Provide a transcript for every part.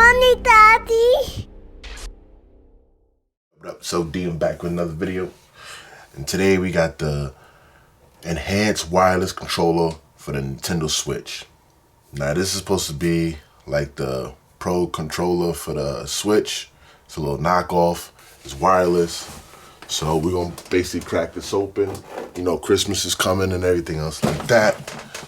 money, Daddy. What up? So D, I'm back with another video. And today we got the enhanced wireless controller for the Nintendo Switch. Now this is supposed to be like the Pro controller for the Switch. It's a little knockoff. It's wireless. So we're gonna basically crack this open. You know, Christmas is coming and everything else like that.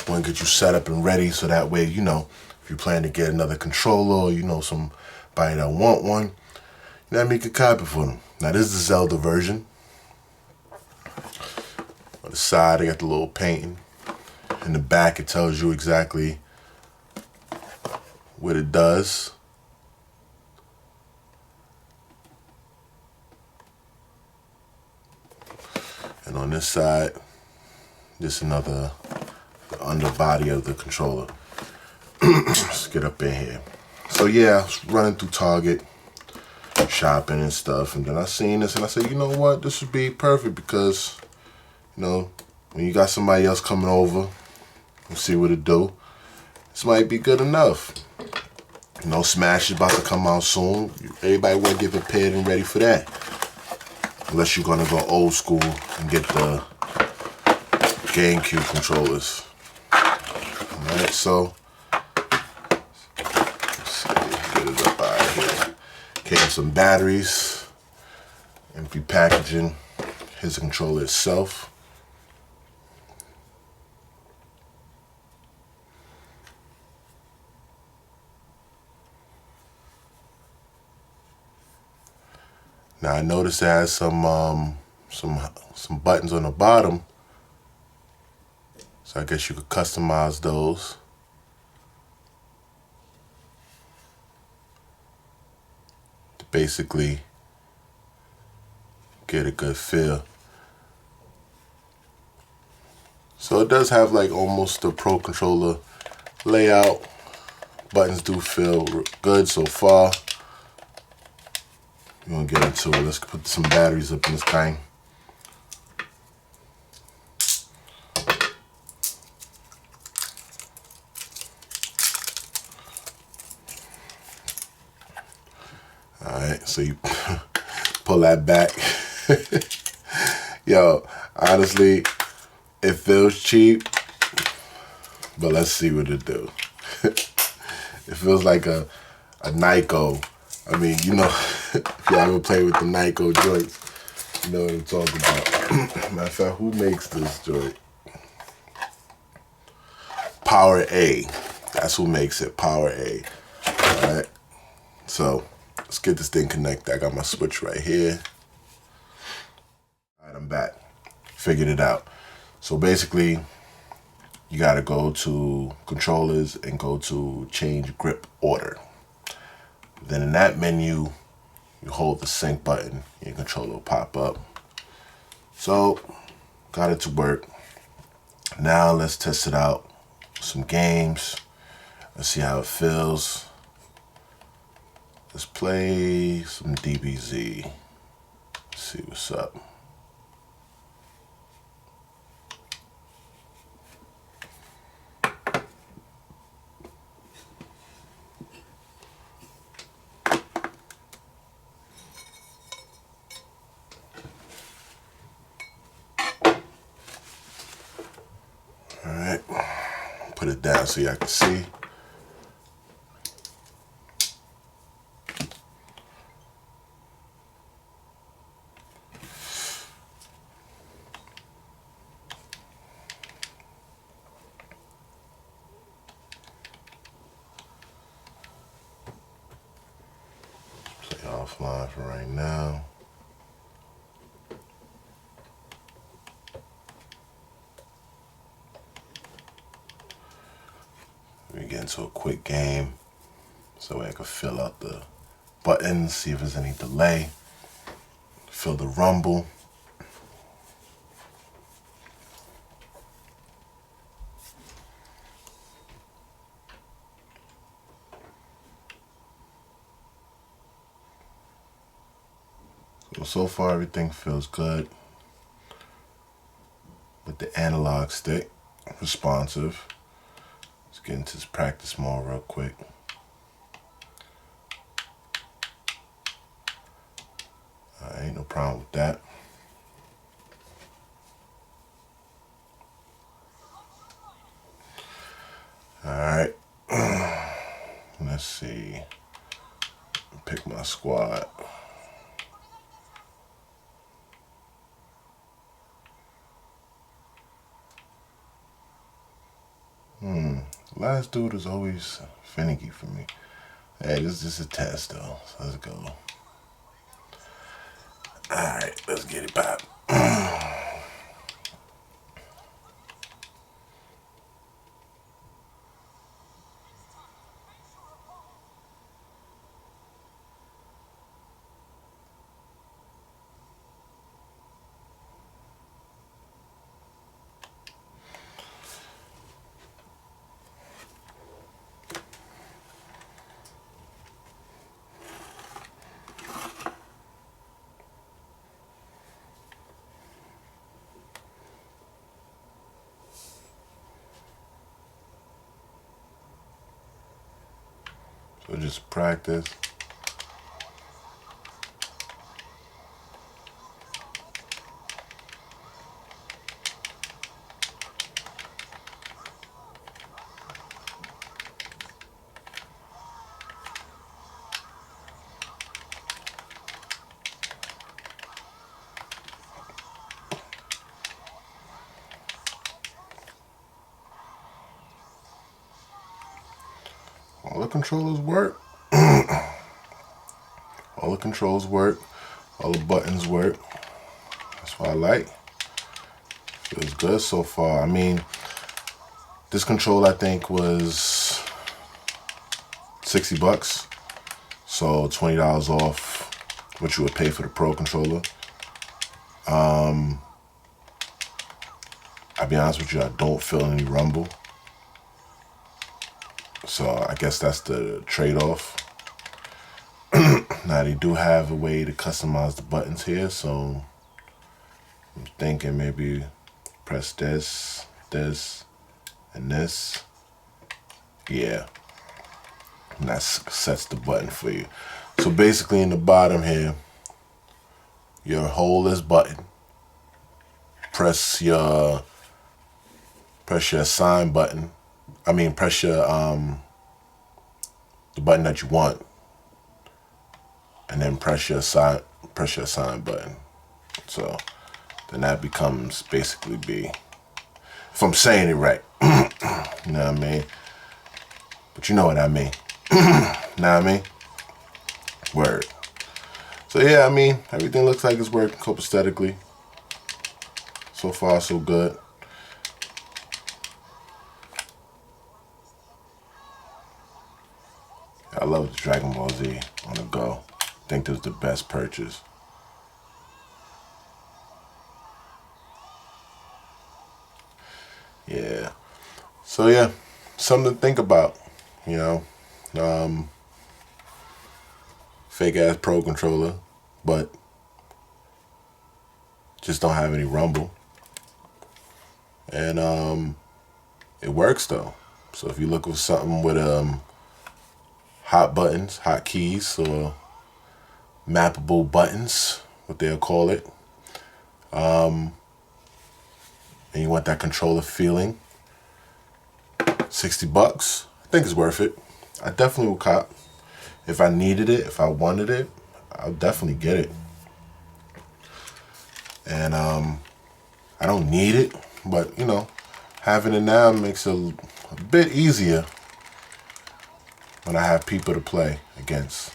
We're gonna get you set up and ready so that way, you know, if you plan to get another controller or you know somebody that want one, you know, make a copy for them. Now this is the Zelda version. On the side, I got the little painting. In the back, it tells you exactly what it does. And on this side, just another the underbody of the controller. Let's get up in here. So yeah, I was running through Target, shopping and stuff, and then I seen this and I said, you know what, this would be perfect because, you know, when you got somebody else coming over and see what it do, this might be good enough. You know, Smash is about to come out soon. Everybody will get prepared and ready for that. Unless you're gonna go old school and get the GameCube controllers. Alright, so let's see, get it up out of here. Came with some batteries, empty packaging. Here's the controller itself. Now I noticed it has some buttons on the bottom, so I guess you could customize those. To basically get a good feel. So it does have like almost a Pro controller layout. Buttons do feel good so far. We're gonna get into it. Let's put some batteries up in this thing. Alright, so you pull that back. Yo, honestly, it feels cheap, but let's see what it do. It feels like a Nyko. I mean, you know, if y'all ever play with the Nyko joints, you know what I'm talking about. Matter of fact, who makes this joint? PowerA. That's who makes it, PowerA. Alright, so let's get this thing connected. I got my switch right here. Alright, I'm back. Figured it out. So basically, you gotta go to controllers and go to change grip order. Then in that menu, you hold the sync button, your controller will pop up. So, got it to work. Now let's test it out. Some games. Let's see how it feels. Let's play some DBZ. Let's see what's up. Alright, put it down so y'all can see. Play offline for right now. We get into a quick game so I can fill out the buttons, see if there's any delay, feel the rumble. So far everything feels good with the analog stick, responsive. Let's get into this practice mode real quick. problem with that. Alright. Let's see. Pick my squad. Last dude is always finicky for me. Hey, this is a test though. So let's go. Alright, let's get it back. So just practice. All the controllers work. All the controls work. All the buttons work. That's what I like. Feels good so far. I mean, this controller I think was $60. So $20 off what you would pay for the Pro controller. I'll be honest with you, I don't feel any rumble. So I guess that's the trade-off. Now they do have a way to customize the buttons here, so I'm thinking maybe press this, this, and this. Yeah. And that sets the button for you. So basically in the bottom here, you hold this button, press your assign button. I mean, press your the button that you want, and then press your assign button. So then that becomes basically B. If I'm saying it right, you know what I mean. But you know what I mean. Know what I mean? Word. So yeah, I mean, everything looks like it's working copacetically. So far, so good. I love the Dragon Ball Z on the go. I think this is the best purchase. Yeah. So yeah, something to think about, you know. Fake ass Pro controller, but just don't have any rumble. And it works though. So if you look for something with hot buttons, hot keys, or mappable buttons, what they'll call it, and you want that controller feeling, $60, I think it's worth it. I definitely will cop. If I needed it, if I wanted it, I'll definitely get it. And I don't need it, but you know, having it now makes it a bit easier when I have people to play against.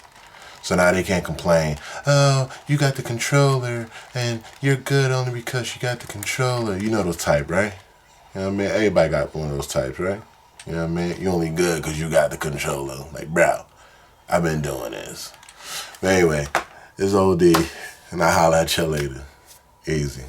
So now they can't complain, oh, you got the controller and you're good only because you got the controller. You know those type, right? You know what I mean? Everybody got one of those types, right? You know what I mean? You only good because you got the controller. Like, bro, I've been doing this. But anyway, it's OD, and I'll holler at you later. Easy.